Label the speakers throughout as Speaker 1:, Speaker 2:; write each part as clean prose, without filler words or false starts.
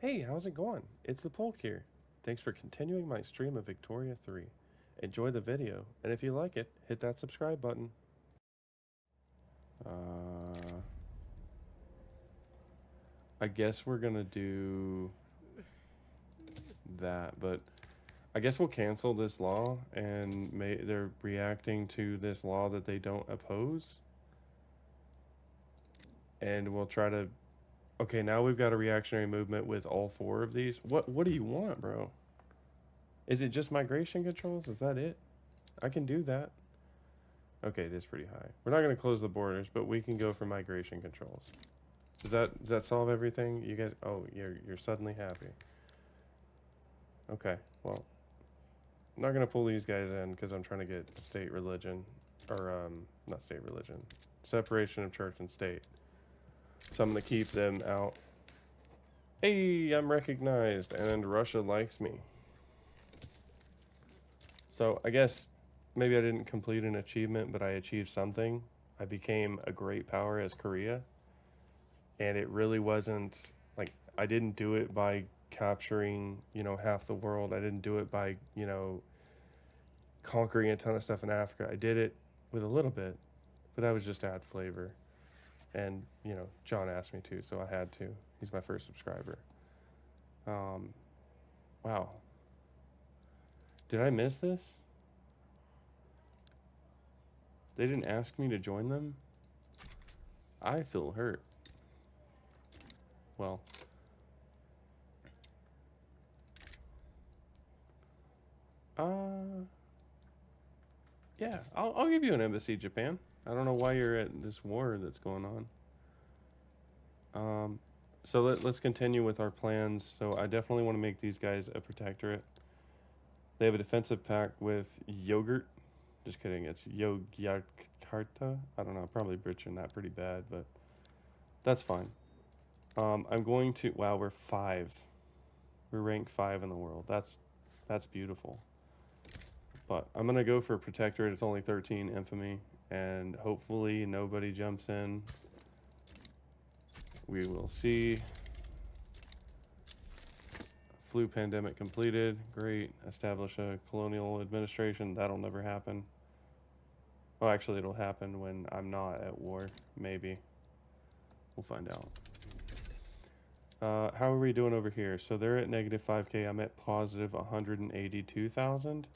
Speaker 1: Hey, how's it going? It's the Polk here. Thanks for continuing my stream of Victoria 3. Enjoy the video, and if you like it, hit that subscribe button. I guess we're gonna do that, but I guess we'll cancel this law, and they're reacting to this law that they don't oppose, and we'll try to. Okay, now we've got a reactionary movement with all four of these. What do you want, bro? Is it just migration controls? Is that it? I can do that. Okay, it is pretty high. We're not going to close the borders, but we can go for migration controls. Does that solve everything? You guys, oh, you're suddenly happy. Okay, well, I'm not going to pull these guys in because I'm trying to get state religion, or not state religion, separation of church and state. So I'm going to keep them out. Hey, I'm recognized, and Russia likes me. So I guess maybe I didn't complete an achievement, but I achieved something. I became a great power as Korea. And it really wasn't like I didn't do it by capturing, half the world. I didn't do it by, conquering a ton of stuff in Africa. I did it with a little bit, but that was just to add flavor. And, John asked me to, so I had to. He's my first subscriber. Wow. Did I miss this? They didn't ask me to join them? I feel hurt. Well, uh, yeah, I'll give you an embassy, Japan. I don't know why you're at this war that's going on. So let's continue with our plans. So I definitely want to make these guys a protectorate. They have a defensive pact with Yogurt. Just kidding. It's Yogyakarta. I don't know. I'm probably butchering that pretty bad, but that's fine. I'm going to. Wow, we're 5. We're ranked 5 in the world. That's beautiful. But I'm gonna go for protectorate. It's only 13 infamy, and hopefully nobody jumps in. We will see. Flu pandemic completed. Great. Establish a colonial administration. That'll never happen. Well, actually, it'll happen when I'm not at war. Maybe. We'll find out. How are we doing over here? So they're at negative 5K. I'm at positive 182,000.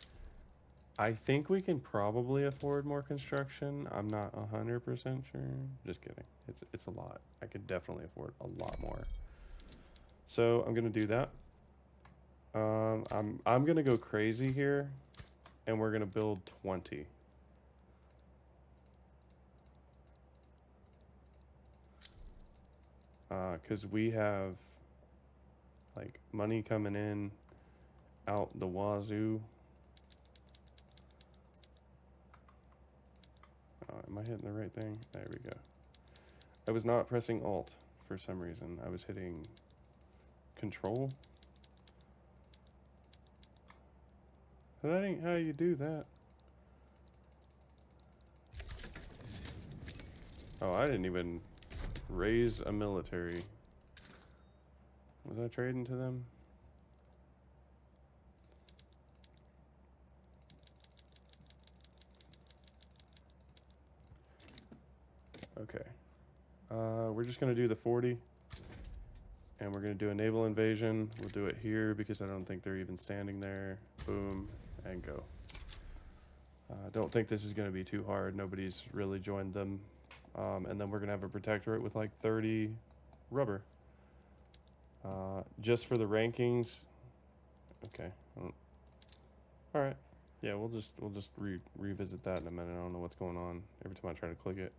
Speaker 1: I think we can probably afford more construction. I'm not 100% sure. Just kidding. It's a lot. I could definitely afford a lot more. So I'm gonna do that. I'm gonna go crazy here, and we're gonna build 20. Because we have like money coming in out the wazoo. Am I hitting the right thing? There we go. I was not pressing Alt for some reason. I was hitting Control. That ain't how you do that. Oh, I didn't even raise a military. Was I trading to them? Okay. We're just gonna do the 40. And we're gonna do a naval invasion. We'll do it here because I don't think they're even standing there. Boom, and go. I don't think this is gonna be too hard. Nobody's really joined them. And then we're gonna have a protectorate with like 30 rubber. Just for the rankings. Okay. All right. Yeah, we'll just revisit that in a minute. I don't know what's going on every time I try to click it.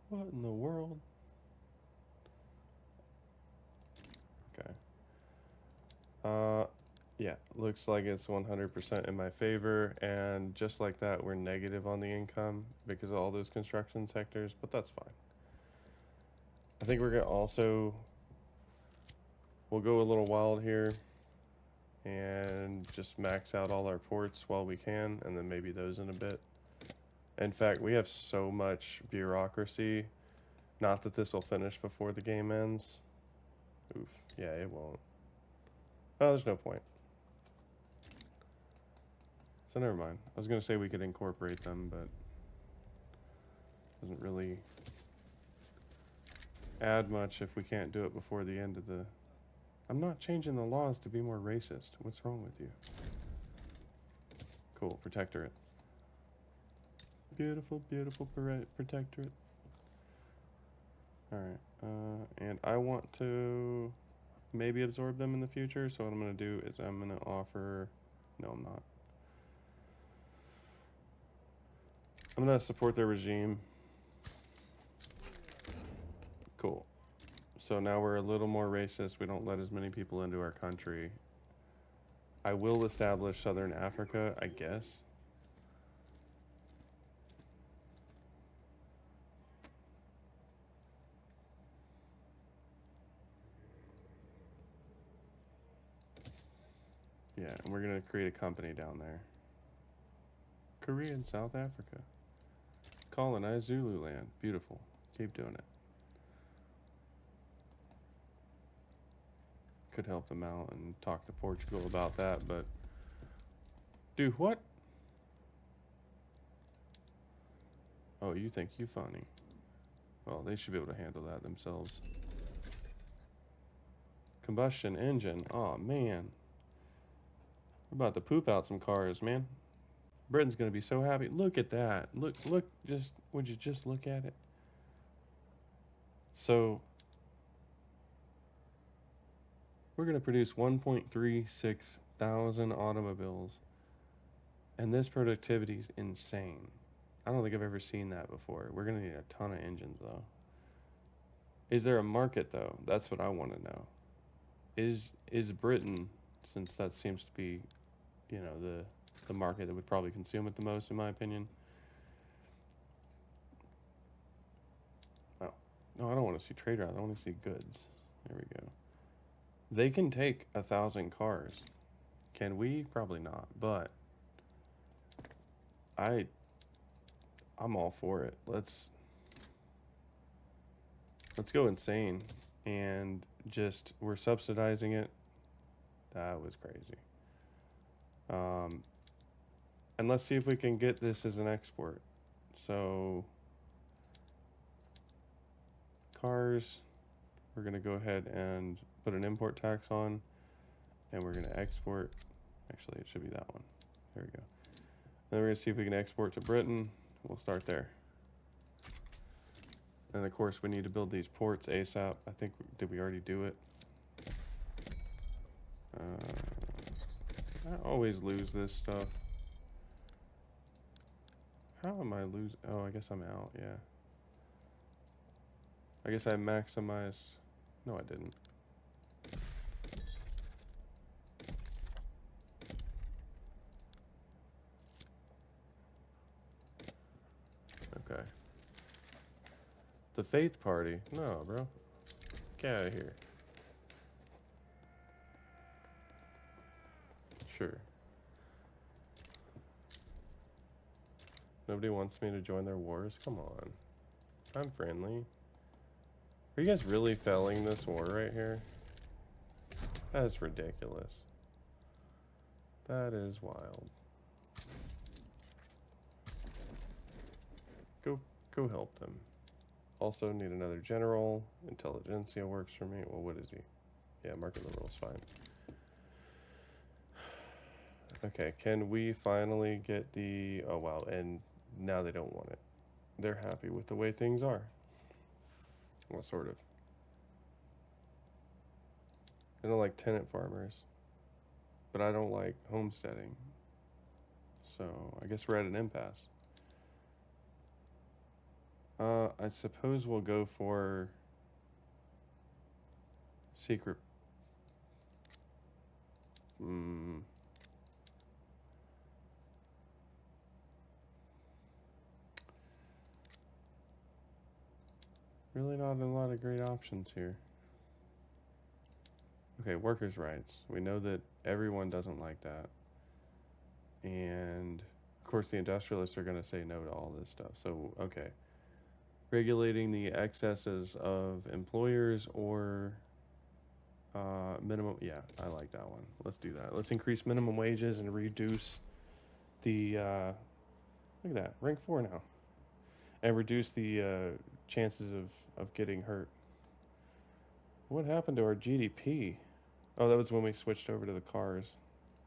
Speaker 1: What in the world? Okay. Yeah, looks like it's 100% in my favor, and just like that, we're negative on the income because of all those construction sectors, but that's fine. I think we're gonna also, we'll go a little wild here, and just max out all our ports while we can, and then maybe those in a bit. In fact, we have so much bureaucracy. Not that this will finish before the game ends. Oof. Yeah, it won't. Oh, there's no point. So never mind. I was going to say we could incorporate them, but doesn't really add much if we can't do it before the end of the... I'm not changing the laws to be more racist. What's wrong with you? Cool, protectorate. Beautiful, beautiful protectorate. Alright, and I want to maybe absorb them in the future, so what I'm going to do is I'm going to offer... No, I'm not. I'm going to support their regime. Cool. So now we're a little more racist. We don't let as many people into our country. I will establish Southern Africa, I guess. Yeah, and we're going to create a company down there. Korea and South Africa. Colonize Zululand. Beautiful. Keep doing it. Could help them out and talk to Portugal about that, but... Do what? Oh, you think you funny. Well, they should be able to handle that themselves. Combustion engine. Oh, man. We're about to poop out some cars, man. Britain's gonna be so happy. Look at that. Look, just, would you just look at it? So, we're gonna produce 1.36 thousand automobiles. And this productivity is insane. I don't think I've ever seen that before. We're gonna need a ton of engines though. Is there a market though? That's what I want to know. Is Britain, since that seems to be, you know, the market that would probably consume it the most, in my opinion. Oh, no, I don't want to see trade routes. I want to see goods. There we go. They can take 1,000 cars. Can we? Probably not, but I'm all for it. Let's go insane and just, we're subsidizing it. That was crazy. And let's see if we can get this as an export. So cars, we're gonna go ahead and put an import tax on, and we're gonna export. Actually, it should be that one. There we go. Then we're gonna see if we can export to Britain. We'll start there. And of course, we need to build these ports ASAP. I think, did we already do it? I always lose this stuff. How am I losing? Oh, I guess I'm out, yeah. I guess I maximized. No, I didn't. Okay. The Faith Party? No, bro. Get out of here. Sure. Nobody wants me to join their wars? Come on. I'm friendly. Are you guys really failing this war right here? That's ridiculous. That is wild. Go help them. Also need another general. Intelligentsia works for me. Well, what is he? Yeah, market liberal is fine. Okay, can we finally get the... Oh, wow, and now they don't want it. They're happy with the way things are. Well, sort of. They don't like tenant farmers. But I don't like homesteading. So, I guess we're at an impasse. I suppose we'll go for... secret... Really not a lot of great options here. Okay, workers' rights. We know that everyone doesn't like that. And of course, the industrialists are going to say no to all this stuff. So, okay. Regulating the excesses of employers or minimum. Yeah, I like that one. Let's do that. Let's increase minimum wages and reduce the. Look at that. Rank 4 now. And reduce the chances of getting hurt. What happened to our GDP? Oh, that was when we switched over to the cars.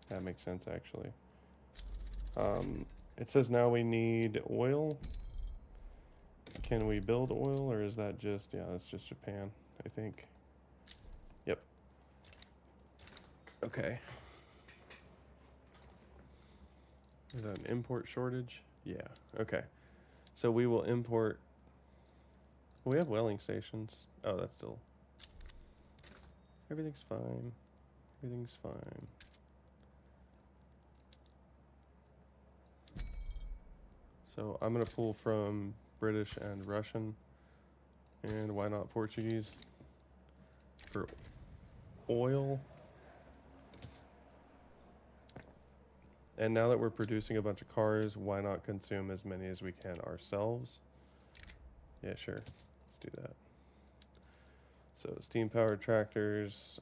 Speaker 1: That makes sense, actually. It says now we need oil. Can we build oil, or is that just, yeah, that's just Japan, I think. Yep. Okay. Is that an import shortage? Yeah, okay. So we will import, we have whaling stations. Oh, that's still, everything's fine. Everything's fine. So I'm gonna pull from British and Russian, and why not Portuguese for oil. And now that we're producing a bunch of cars, why not consume as many as we can ourselves? Yeah, sure. Let's do that. So steam powered tractors,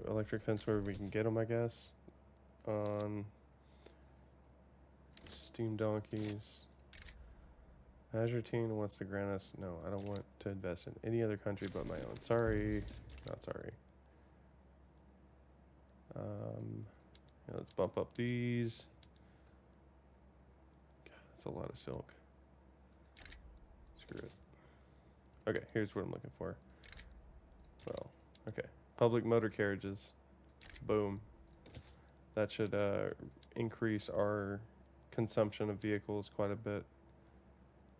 Speaker 1: electric fence where we can get them, I guess. Steam donkeys. Azertine wants to grant us. No, I don't want to invest in any other country but my own. Sorry. Not sorry. Yeah, let's bump up these. God, that's a lot of silk. Screw it. Okay, here's what I'm looking for. Well, okay. Public motor carriages. Boom. That should increase our consumption of vehicles quite a bit.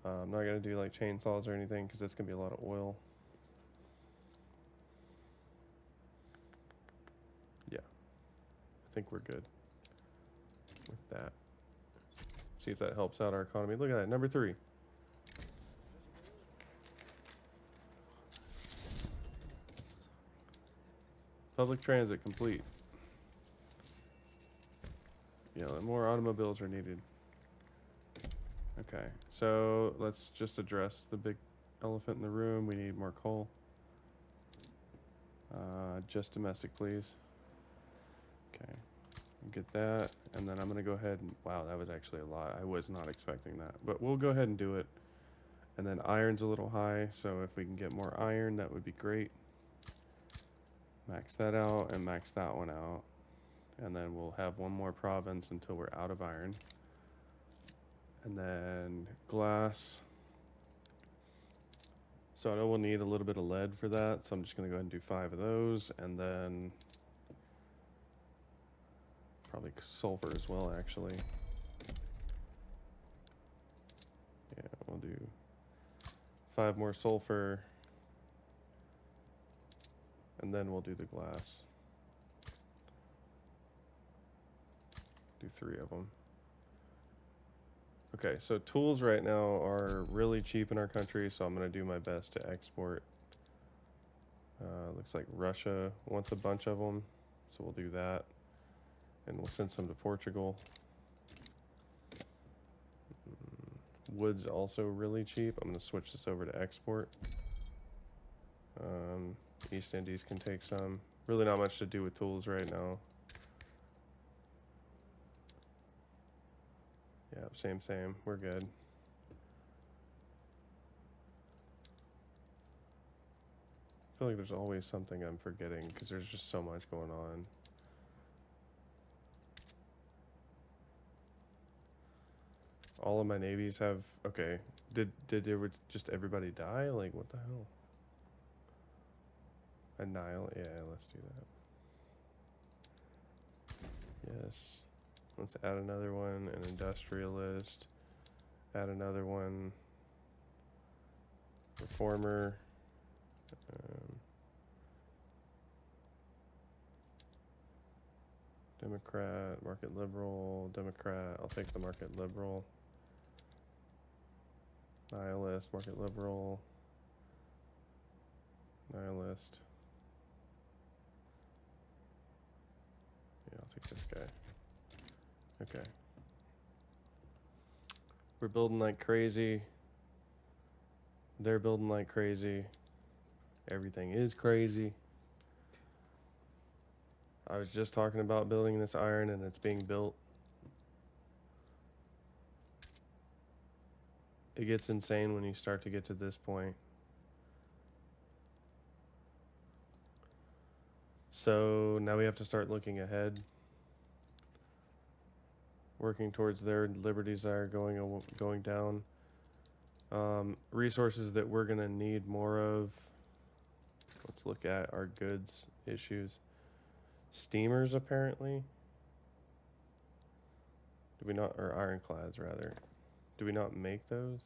Speaker 1: I'm not going to do like chainsaws or anything because that's going to be a lot of oil. Yeah. I think we're good with that. See if that helps out our economy. Look at that. Number 3. Public transit complete. Yeah, more automobiles are needed. Okay, so let's just address the big elephant in the room. We need more coal. Just domestic, please. Okay, get that. And then I'm going to go ahead and... Wow, that was actually a lot. I was not expecting that. But we'll go ahead and do it. And then iron's a little high, so if we can get more iron, that would be great. Max that out and max that one out. And then we'll have one more province until we're out of iron. And then glass. So I know we'll need a little bit of lead for that, so I'm just going to go ahead and do 5 of those. And then probably sulfur as well, actually. Yeah, we'll do 5 more sulfur. And then we'll do the glass. Do 3 of them. Okay, so tools right now are really cheap in our country, so I'm going to do my best to export. Looks like Russia wants a bunch of them, so we'll do that. And we'll send some to Portugal. Wood's also really cheap. I'm going to switch this over to export. East Indies can take some. Really not much to do with tools right now. Yeah, same. We're good. I feel like there's always something I'm forgetting because there's just so much going on. All of my navies have... Okay. Did just everybody die? Like, what the hell? Annihilate? Yeah, let's do that. Yes. Let's add another one, an industrialist. Add another one. Reformer. Democrat, market liberal, Democrat. I'll take the market liberal. Nihilist, market liberal. Nihilist. pick this guy. Okay. We're building like crazy. They're building like crazy. Everything is crazy. I was just talking about building this iron and it's being built. It gets insane when you start to get to this point. So now we have to start looking ahead. Working towards their liberties that are going down. Resources that we're going to need more of. Let's look at our goods issues. Steamers, apparently. Do we not, or ironclads, rather. Do we not make those?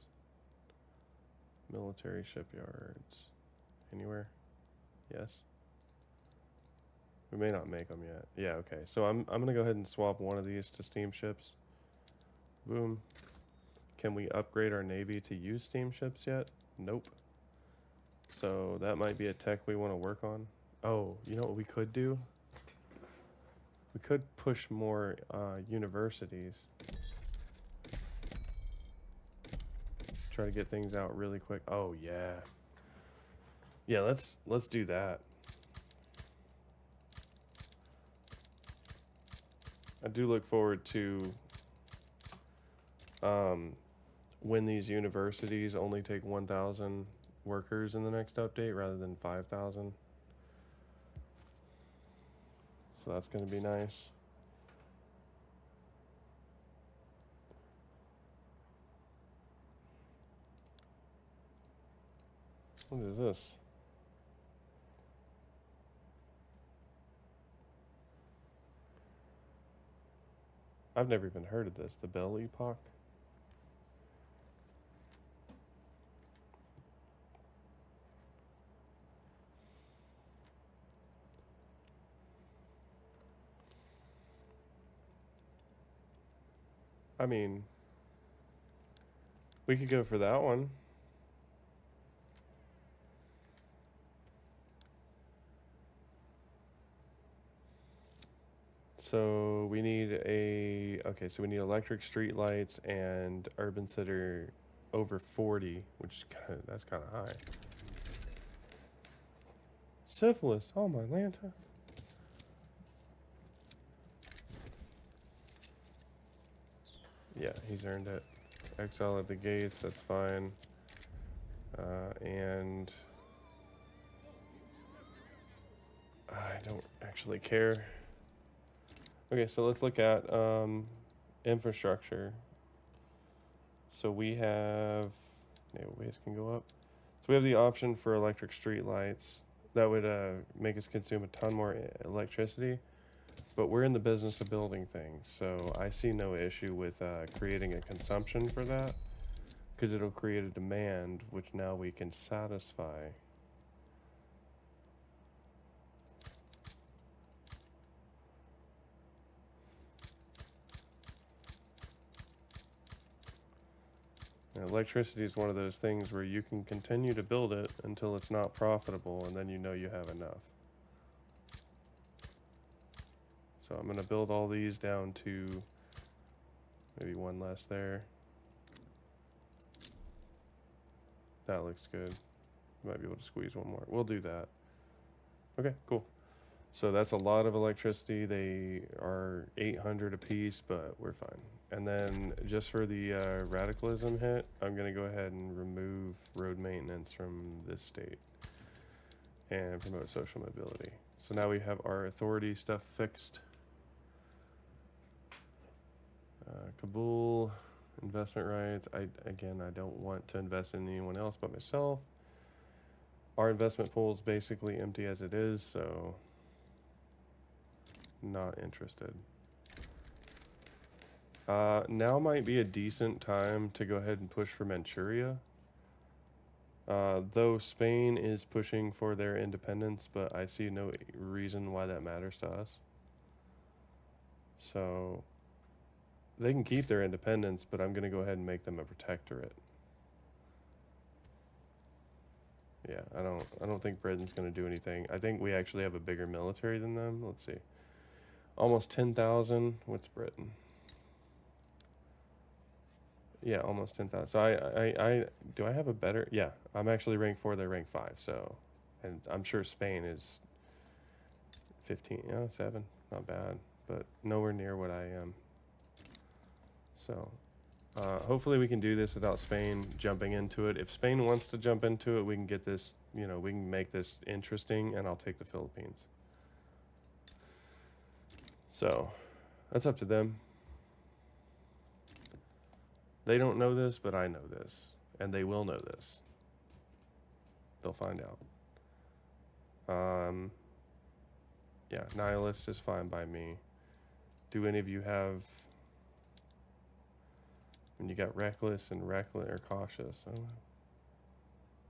Speaker 1: Military shipyards. Anywhere? Yes. We may not make them yet. Yeah, okay. So I'm going to go ahead and swap one of these to steamships. Boom. Can we upgrade our navy to use steamships yet? Nope. So that might be a tech we want to work on. Oh, you know what we could do? We could push more universities. Try to get things out really quick. Oh yeah. Yeah, let's do that. I do look forward to when these universities only take 1,000 workers in the next update rather than 5,000. So that's going to be nice. What is this? I've never even heard of this. The Belle Epoch? I mean, we could go for that one. So we need so we need electric street lights and urban center over 40, which that's kind of high. Syphilis, oh my Lanta. Yeah, he's earned it. Exile at the gates, that's fine. And I don't actually care. Okay, so let's look at infrastructure. So we have, ways can go up. So we have the option for electric street lights. That would make us consume a ton more electricity. But we're in the business of building things, so I see no issue with creating a consumption for that, because it'll create a demand, which now we can satisfy. And electricity is one of those things where you can continue to build it until it's not profitable, and then you know you have enough. So I'm going to build all these down to maybe one less there. That looks good. Might be able to squeeze one more. We'll do that. Okay, cool. So that's a lot of electricity. They are 800 a piece, but we're fine. And then just for the radicalism hit, I'm going to go ahead and remove road maintenance from this state and promote social mobility. So now we have our authority stuff fixed. Kabul, investment rights. I don't want to invest in anyone else but myself. Our investment pool is basically empty as it is, so not interested. Now might be a decent time to go ahead and push for Manchuria. Though Spain is pushing for their independence, but I see no reason why that matters to us. So they can keep their independence, but I'm going to go ahead and make them a protectorate. Yeah, I don't think Britain's going to do anything. I think we actually have a bigger military than them. Let's see. Almost 10,000. What's Britain? Yeah, almost 10,000. So I do I have a better? Yeah, I'm actually rank 4. They're rank 5. So, and I'm sure Spain is 15. Yeah, 7. Not bad, but nowhere near what I am. So, hopefully we can do this without Spain jumping into it. If Spain wants to jump into it, we can get this. You know, we can make this interesting, and I'll take the Philippines. So, that's up to them. They don't know this, but I know this, and they will know this. They'll find out. Yeah, Nihilist is fine by me. Do any of you have? And you got reckless and reckless or cautious. Oh,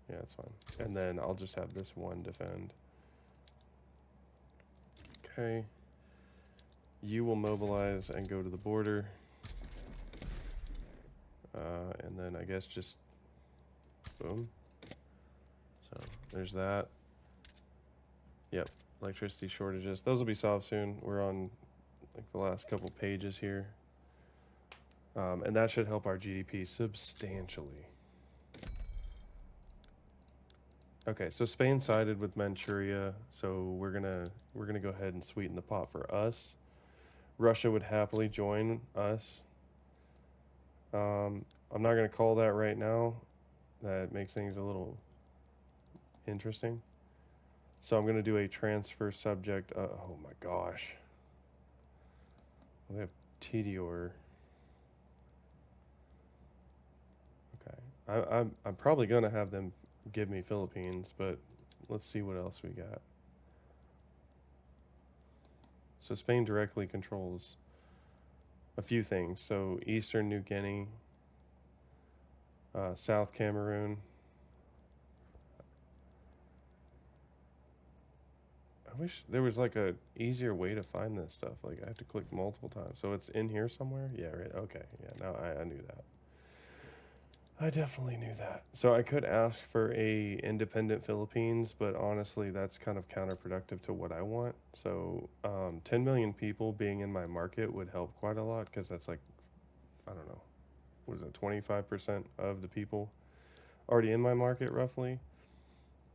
Speaker 1: yeah, it's fine. And then I'll just have this one defend. Okay. You will mobilize and go to the border. And then I guess just boom. So there's that. Yep, electricity shortages. Those will be solved soon. We're on like the last couple pages here. And that should help our GDP substantially. Okay, so Spain sided with Manchuria, so we're gonna go ahead and sweeten the pot for us. Russia would happily join us. I'm not gonna call that right now. That makes things a little interesting. So I'm gonna do a transfer subject. Oh my gosh. We have Tedior. Okay, I'm probably gonna have them give me Philippines, but let's see what else we got. So Spain directly controls a few things. So Eastern New Guinea, South Cameroon. I wish there was like a easier way to find this stuff. Like I have to click multiple times. So it's in here somewhere? Yeah, right. Okay. Yeah, now I knew that. I definitely knew that. So I could ask for a independent Philippines, but honestly, that's kind of counterproductive to what I want. So 10 million people being in my market would help quite a lot because that's like, I don't know, what is it, 25% of the people already in my market roughly.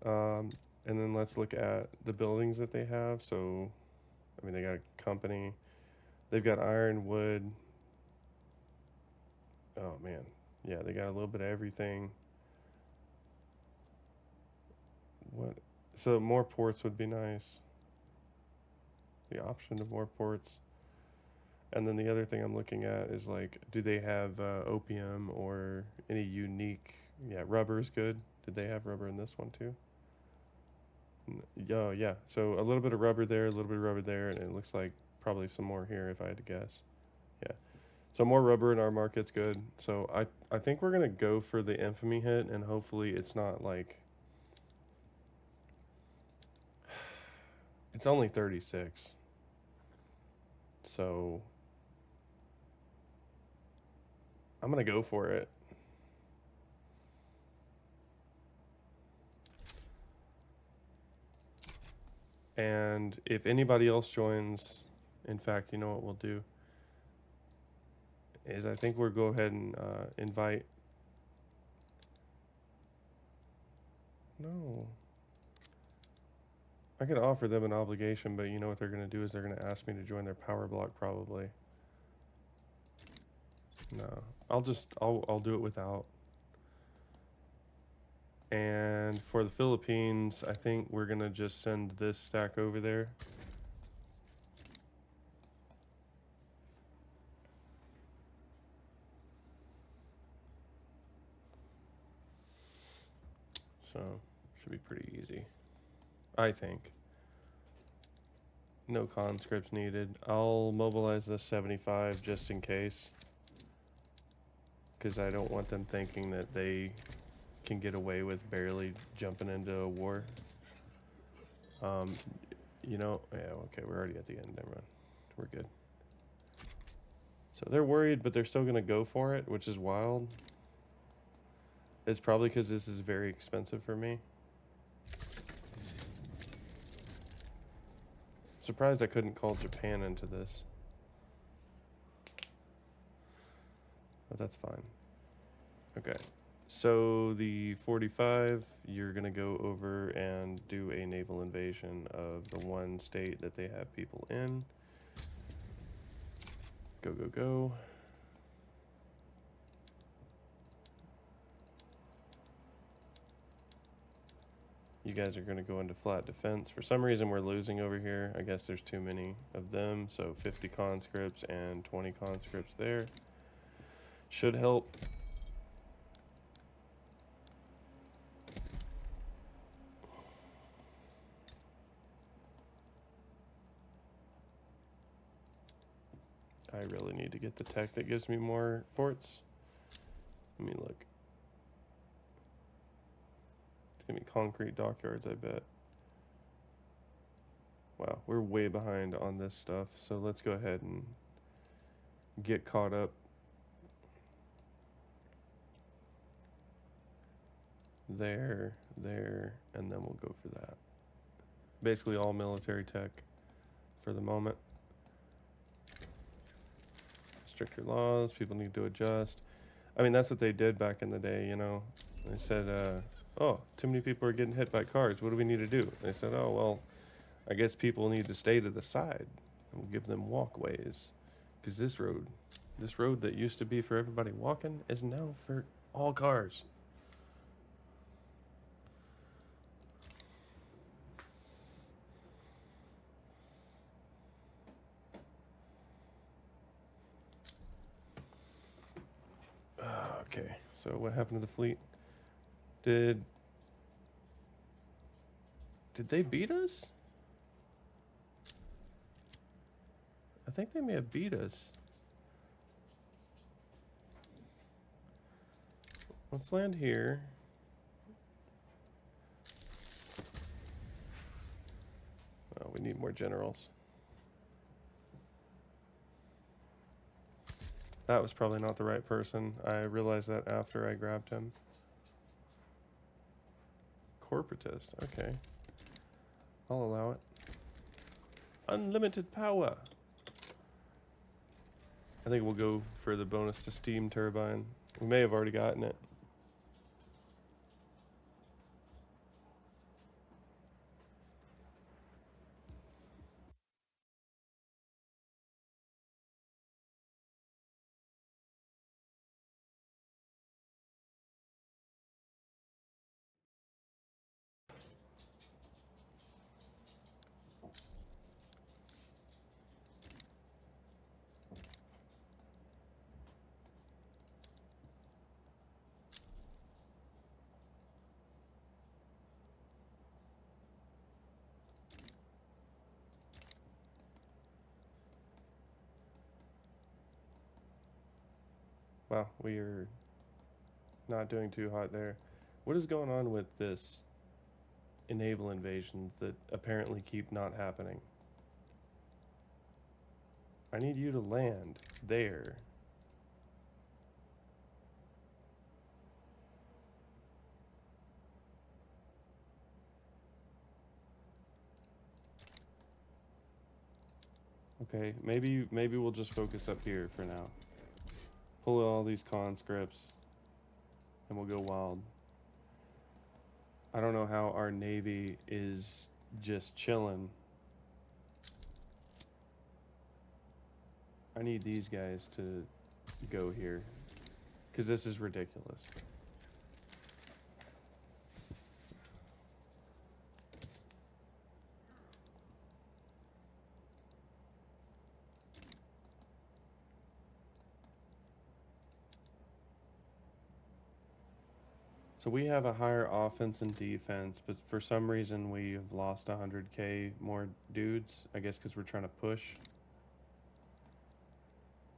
Speaker 1: And then let's look at the buildings that they have. So, I mean, they got a company, they've got iron, wood. Oh man, yeah, they got a little bit of everything. What? So more ports would be nice. The option of more ports. And then the other thing I'm looking at is like, do they have opium or any unique? Yeah, rubber is good. Did they have rubber in this one too? Oh yeah. So a little bit of rubber there, a little bit of rubber there, and it looks like probably some more here if I had to guess. Yeah. So more rubber in our market's good. So I think we're gonna go for the infamy hit, and hopefully it's not like it's only 36. So I'm gonna go for it. And if anybody else joins, in fact, you know what we'll do is I think we'll go ahead and invite. No. I could offer them an obligation, but you know what they're going to do is they're going to ask me to join their power block probably. No. I'll do it without. And for the Philippines, I think we're going to just send this stack over there. So, should be pretty easy. I think. No conscripts needed. I'll mobilize this 75 just in case. Because I don't want them thinking that they can get away with barely jumping into a war. You know, yeah, okay, we're already at the end. Never mind. We're good. So they're worried, but they're still going to go for it, which is wild. It's probably because this is very expensive for me. Surprised I couldn't call Japan into this. But that's fine. Okay. So the 45, you're going to go over and do a naval invasion of the one state that they have people in. Go, go, go. You guys are going to go into flat defense. For some reason, we're losing over here. I guess there's too many of them. So 50 conscripts and 20 conscripts there. Should help. I really need to get the tech that gives me more ports. Let me look. It's going to be concrete dockyards, I bet. Wow, we're way behind on this stuff. So let's go ahead and get caught up. There, and then we'll go for that. Basically all military tech for the moment. Stricter laws, people need to adjust. I mean, that's what they did back in the day, you know. They said, oh, too many people are getting hit by cars. What do we need to do? They said, oh, well, I guess people need to stay to the side. And we'll give them walkways. Because this road that used to be for everybody walking is now for all cars. Okay, so what happened to the fleet? Did they beat us? I think they may have beat us. Let's land here. Oh, we need more generals. That was probably not the right person. I realized that after I grabbed him. Corporatist, okay. I'll allow it. Unlimited power. I think we'll go for the bonus to steam turbine. We may have already gotten it. Wow, we are not doing too hot there. What is going on with this naval invasions that apparently keep not happening? I need you to land there. Okay, maybe we'll just focus up here for now. Pull all these conscripts and we'll go wild. I don't know how our navy is just chilling. I need these guys to go here because this is ridiculous. So we have a higher offense and defense, but for some reason we have lost 100k more dudes. I guess because we're trying to push.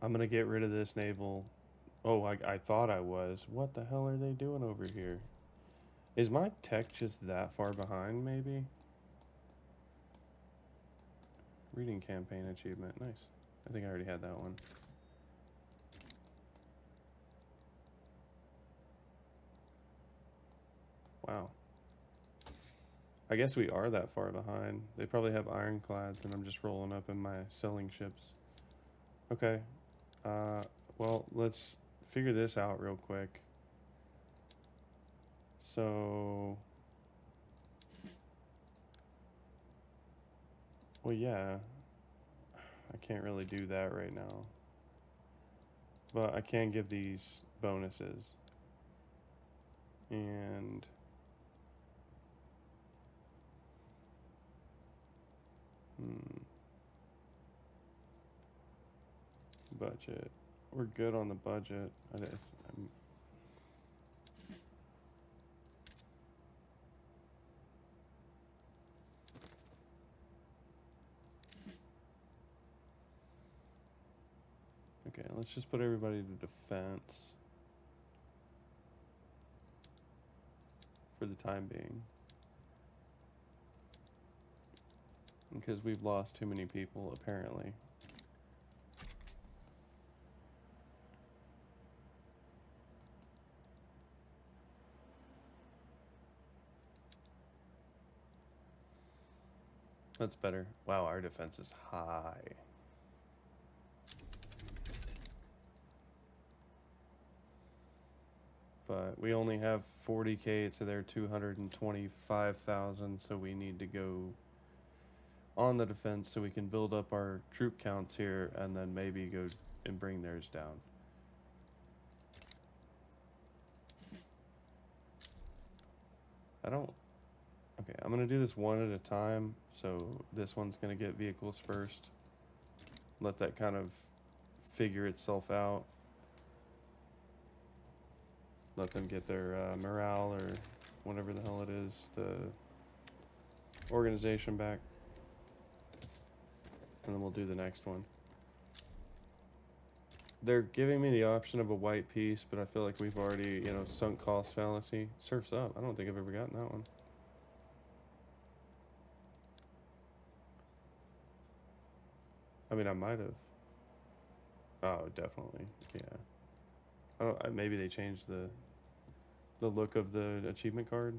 Speaker 1: I'm gonna get rid of this naval. Oh, I thought I was. What the hell are they doing over here? Is my tech just that far behind, maybe? Reading campaign achievement. Nice. I think I already had that one. Wow. I guess we are that far behind. They probably have ironclads, and I'm just rolling up in my sailing ships. Okay. Well, let's figure this out real quick. So, well, yeah, I can't really do that right now, but I can give these bonuses. And budget. We're good on the budget. Okay, let's just put everybody to defense for the time being. Because we've lost too many people, apparently. That's better. Wow, our defense is high. But we only have 40k to their 225,000, so we need to go on the defense so we can build up our troop counts here and then maybe go and bring theirs down. Okay, I'm gonna do this one at a time. So this one's gonna get vehicles first. Let that kind of figure itself out. Let them get their morale or whatever the hell it is, the organization back. And then we'll do the next one. They're giving me the option of a white piece, but I feel like we've already, sunk cost fallacy. Surf's Up. I don't think I've ever gotten that one. I mean, I might have. Oh, definitely. Yeah. Oh, maybe they changed the look of the achievement card.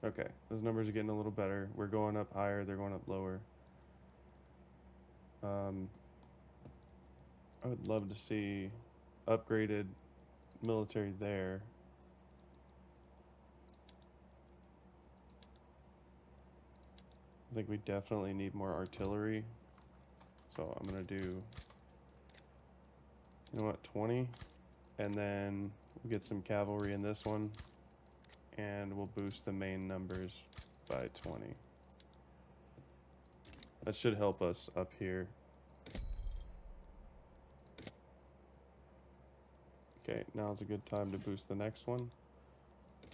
Speaker 1: Okay, those numbers are getting a little better. We're going up higher, they're going up lower. I would love to see upgraded military there. I think we definitely need more artillery. So I'm gonna do, you know what, 20? And then we'll get some cavalry in this one. And we'll boost the main numbers by 20. That should help us up here. Okay, now's a good time to boost the next one.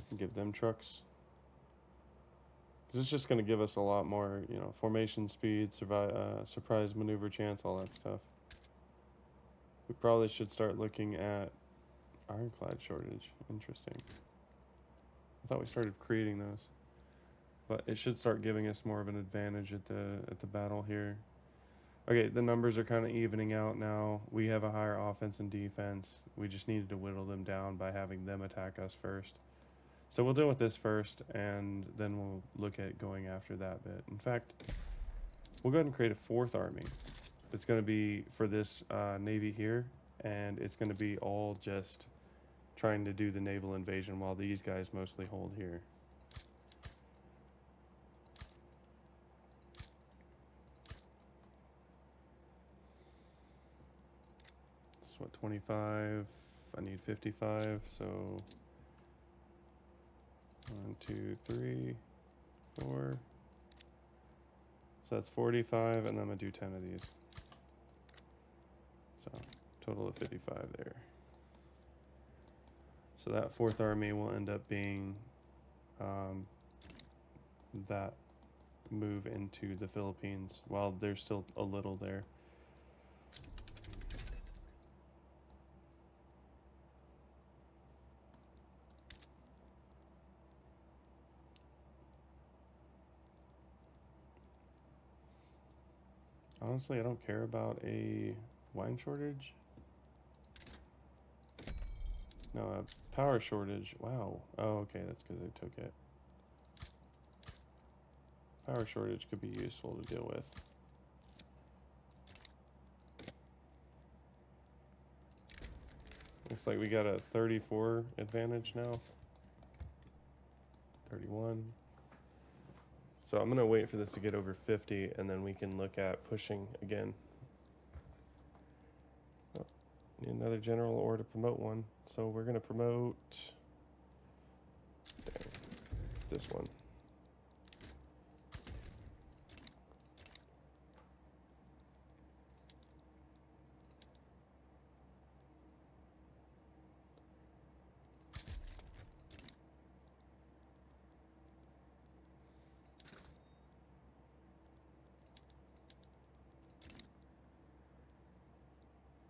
Speaker 1: And give them trucks. Because it's just going to give us a lot more, formation speed, surprise maneuver chance, all that stuff. We probably should start looking at ironclad shortage. Interesting. I thought we started creating those. But it should start giving us more of an advantage at the battle here. Okay, the numbers are kind of evening out now. We have a higher offense and defense. We just needed to whittle them down by having them attack us first. So we'll deal with this first, and then we'll look at going after that bit. In fact, we'll go ahead and create a fourth army. It's going to be for this navy here, and it's going to be all just trying to do the naval invasion while these guys mostly hold here. That's what, 25? I need 55, so 1, 2, 3, 4. So that's 45, and I'm gonna do 10 of these. So total of 55 there. So that fourth army will end up being that move into the Philippines while there's still a little there. Honestly, I don't care about a wine shortage. No, power shortage. Wow. Oh, okay, that's because they took it. Power shortage could be useful to deal with. Looks like we got a 34 advantage now. 31. So I'm gonna wait for this to get over 50 and then we can look at pushing again. Oh, need another general or to promote one. So we're gonna promote this one.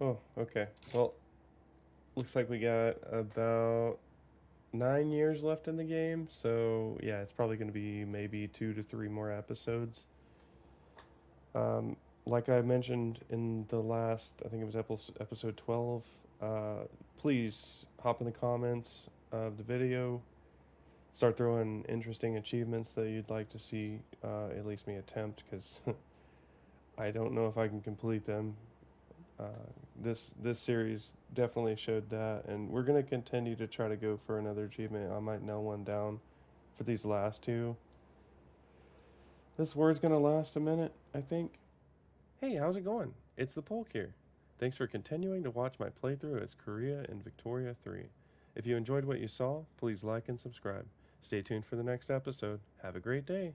Speaker 1: Oh, okay. Well, looks like we got about 9 years left in the game. So yeah, it's probably going to be maybe 2 to 3 more episodes. Like I mentioned in the last, I think it was episode 12. Please hop in the comments of the video. Start throwing interesting achievements that you'd like to see at least me attempt, because I don't know if I can complete them. This series definitely showed that, and we're gonna continue to try to go for another achievement. I might nail one down for these last two. This word's gonna last a minute, I think. Hey, how's it going? It's the Polk here. Thanks for continuing to watch my playthrough as Korea and Victoria 3. If you enjoyed what you saw, please like and subscribe. Stay tuned for the next episode. Have a great day.